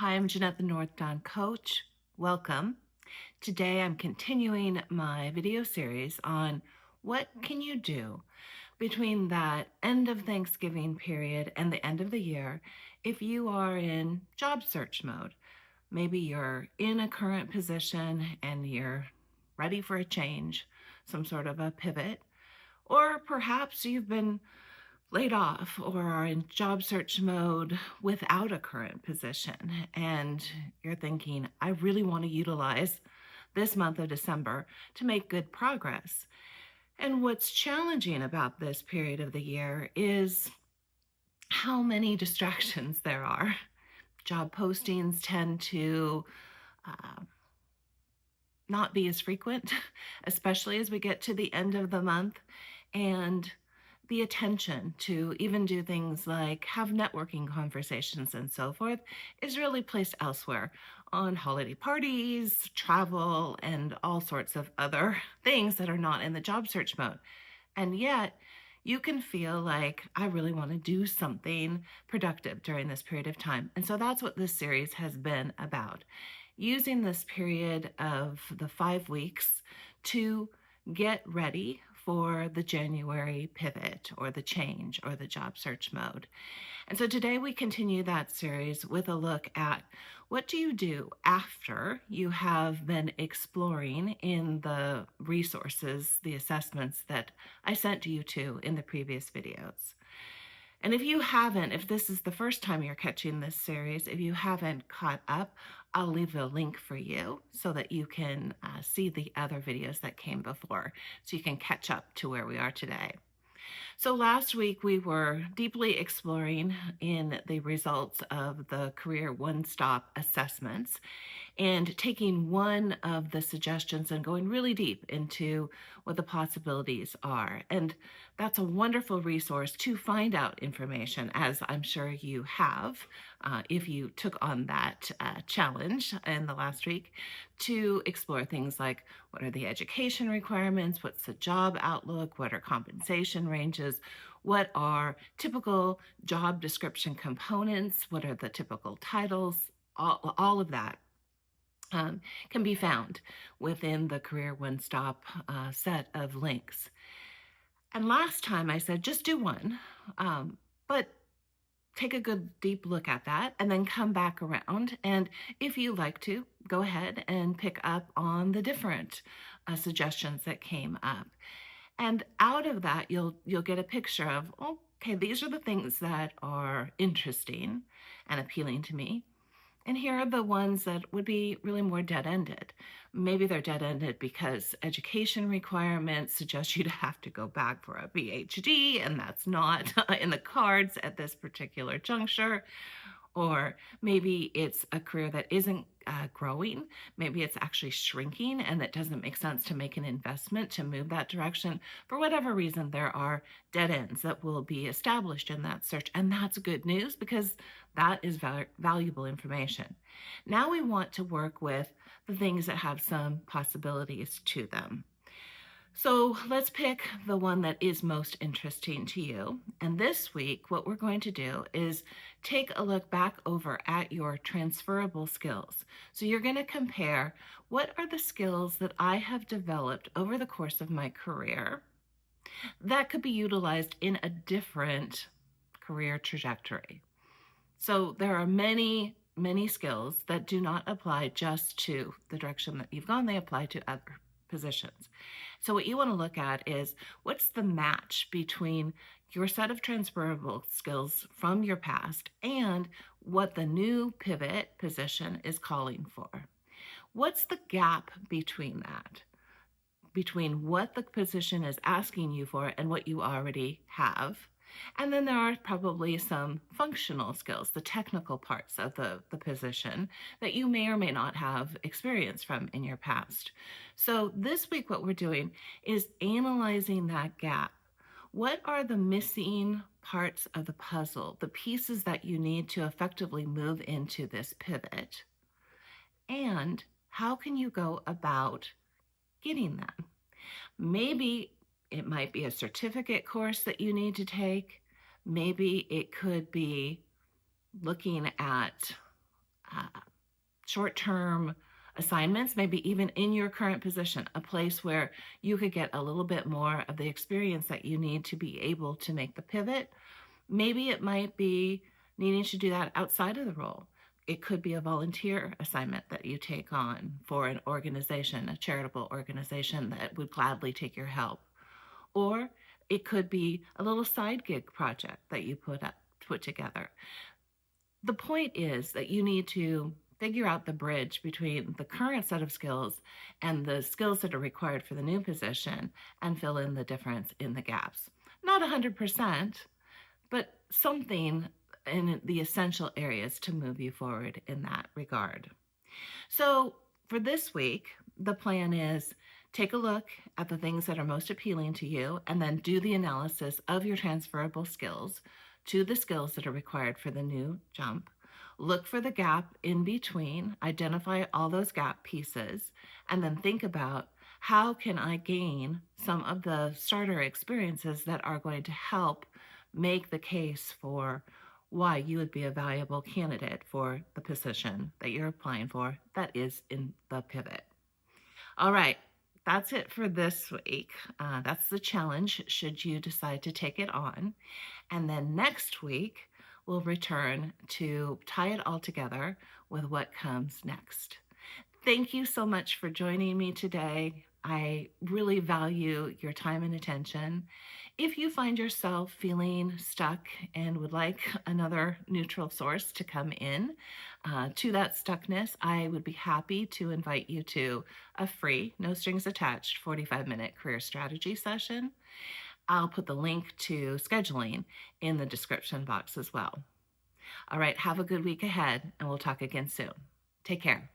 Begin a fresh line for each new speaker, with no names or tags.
Hi, I'm Jeanette, the North Dawn Coach. Welcome. Today I'm continuing my video series on what can you do between that end of Thanksgiving period and the end of the year if you are in job search mode. Maybe you're in a current position and you're ready for a change, some sort of a pivot, or perhaps you've been laid off or are in job search mode without a current position and you're thinking, I really want to utilize this month of December to make good progress. And what's challenging about this period of the year is how many distractions there are. Job postings tend to uh, not be as frequent, especially as we get to the end of the month. And the attention to even do things like have networking conversations and so forth is really placed elsewhere on holiday parties, travel, and all sorts of other things that are not in the job search mode. And yet, you can feel like I really want to do something productive during this period of time. And so that's what this series has been about. Using this period of the 5 weeks to get ready for the January pivot or the change or the job search mode. And so today we continue that series with a look at what do you do after you have been exploring in the resources, the assessments that I sent you to in the previous videos. And if you haven't, if this is the first time you're catching this series, if you haven't caught up, I'll leave a link for you so that you can see the other videos that came before, so you can catch up to where we are today. So last week we were deeply exploring in the results of the Career One-Stop assessments and taking one of the suggestions and going really deep into what the possibilities are. And that's a wonderful resource to find out information, as I'm sure you have, if you took on that challenge in the last week, to explore things like what are the education requirements, what's the job outlook, what are compensation ranges, what are typical job description components, what are the typical titles, all of that can be found within the Career One-Stop set of links. And last time I said just do one, but take a good deep look at that and then come back around. And if you like to, go ahead and pick up on the different suggestions that came up. And out of that, you'll get a picture of, okay, these are the things that are interesting and appealing to me. And here are the ones that would be really more dead-ended. Maybe they're dead-ended because education requirements suggest you to have to go back for a PhD, and that's not in the cards at this particular juncture. Or maybe it's a career that isn't growing. Maybe it's actually shrinking, and it doesn't make sense to make an investment to move that direction. For whatever reason, there are dead ends that will be established in that search, and that's good news because that is valuable information. Now we want to work with the things that have some possibilities to them. So let's pick the one that is most interesting to you. And this week, what we're going to do is take a look back over at your transferable skills. So you're going to compare what are the skills that I have developed over the course of my career that could be utilized in a different career trajectory. So there are many skills that do not apply just to the direction that you've gone, they apply to other positions. So what you want to look at is what's the match between your set of transferable skills from your past and what the new pivot position is calling for. What's the gap between that? Between what the position is asking you for and what you already have. And then there are probably some functional skills, the technical parts of the position that you may or may not have experience from in your past. So this week, what we're doing is analyzing that gap. What are the missing parts of the puzzle, the pieces that you need to effectively move into this pivot? And how can you go about getting them? Maybe it might be a certificate course that you need to take. Maybe it could be looking at short-term assignments, maybe even in your current position, a place where you could get a little bit more of the experience that you need to be able to make the pivot. Maybe it might be needing to do that outside of the role. It could be a volunteer assignment that you take on for an organization, a charitable organization that would gladly take your help. Or it could be a little side gig project that you put together. The point is that you need to figure out the bridge between the current set of skills and the skills that are required for the new position and fill in the difference in the gaps. Not 100%, but something in the essential areas to move you forward in that regard. So for this week, the plan is take a look at the things that are most appealing to you and then do the analysis of your transferable skills to the skills that are required for the new jump. Look for the gap in between, identify all those gap pieces, and then think about how can I gain some of the starter experiences that are going to help make the case for why you would be a valuable candidate for the position that you're applying for that is in the pivot. All right, that's it for this week. That's the challenge should you decide to take it on. And then next week, we'll return to tie it all together with what comes next. Thank you so much for joining me today. I really value your time and attention. If you find yourself feeling stuck and would like another neutral source to come in to that stuckness, I would be happy to invite you to a free, no strings attached, 45-minute career strategy session. I'll put the link to scheduling in the description box as well. All right, have a good week ahead, and we'll talk again soon. Take care.